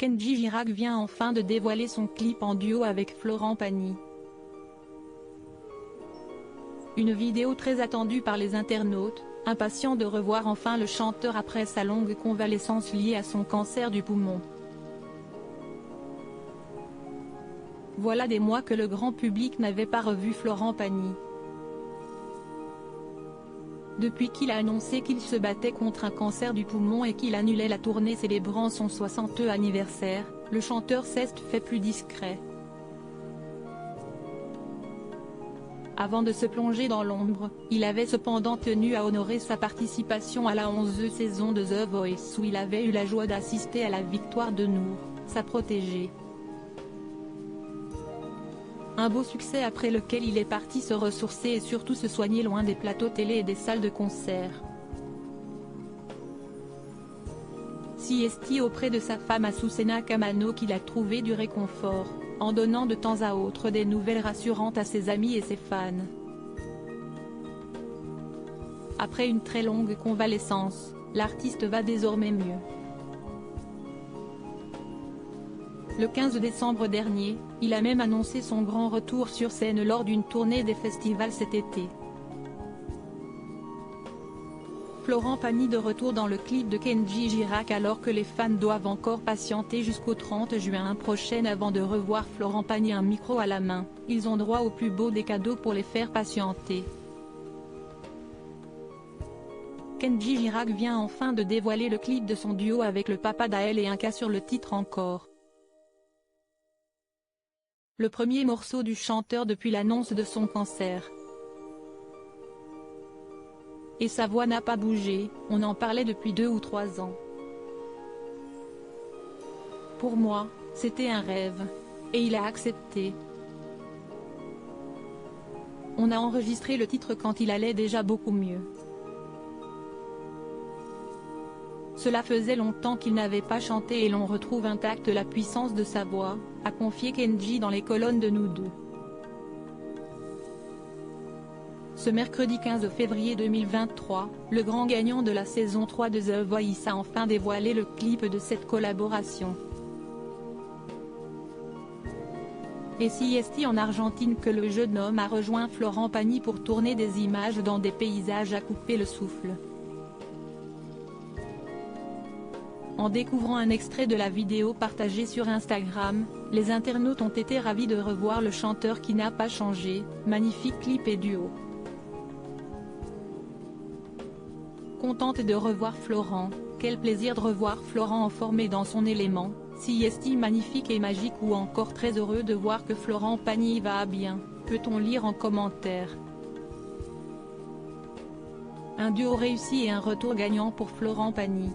Kenji Girac vient enfin de dévoiler son clip en duo avec Florent Pagny. Une vidéo très attendue par les internautes, impatients de revoir enfin le chanteur après sa longue convalescence liée à son cancer du poumon. Voilà des mois que le grand public n'avait pas revu Florent Pagny. Depuis qu'il a annoncé qu'il se battait contre un cancer du poumon et qu'il annulait la tournée célébrant son 60e anniversaire, le chanteur s'est fait plus discret. Avant de se plonger dans l'ombre, il avait cependant tenu à honorer sa participation à la 11e saison de The Voice où il avait eu la joie d'assister à la victoire de Nour, sa protégée. Un beau succès après lequel il est parti se ressourcer et surtout se soigner loin des plateaux télé et des salles de concert. Siesti auprès de sa femme Azucena Kamano qu'il a trouvé du réconfort, en donnant de temps à autre des nouvelles rassurantes à ses amis et ses fans. Après une très longue convalescence, l'artiste va désormais mieux. Le 15 décembre dernier, il a même annoncé son grand retour sur scène lors d'une tournée des festivals cet été. Florent Pagny de retour dans le clip de Kenji Girac alors que les fans doivent encore patienter jusqu'au 30 juin prochain avant de revoir Florent Pagny un micro à la main, ils ont droit au plus beau des cadeaux pour les faire patienter. Kenji Girac vient enfin de dévoiler le clip de son duo avec le papa d'Aël et Inca sur le titre Encore. Le premier morceau du chanteur depuis l'annonce de son cancer. Et sa voix n'a pas bougé, on en parlait depuis 2 ou 3 ans. Pour moi, c'était un rêve. Et il a accepté. On a enregistré le titre quand il allait déjà beaucoup mieux. Cela faisait longtemps qu'il n'avait pas chanté et l'on retrouve intacte la puissance de sa voix, a confié Kenji dans les colonnes de Nous Deux. Ce mercredi 15 février 2023, le grand gagnant de la saison 3 de The Voice a enfin dévoilé le clip de cette collaboration. Et siesti en Argentine que le jeune homme a rejoint Florent Pagny pour tourner des images dans des paysages à couper le souffle. En découvrant un extrait de la vidéo partagée sur Instagram, les internautes ont été ravis de revoir le chanteur qui n'a pas changé, magnifique clip et duo. Contente de revoir Florent, quel plaisir de revoir Florent en forme et dans son élément, siesti magnifique et magique ou encore très heureux de voir que Florent Pagny va bien, peut-on lire en commentaire. Un duo réussi et un retour gagnant pour Florent Pagny.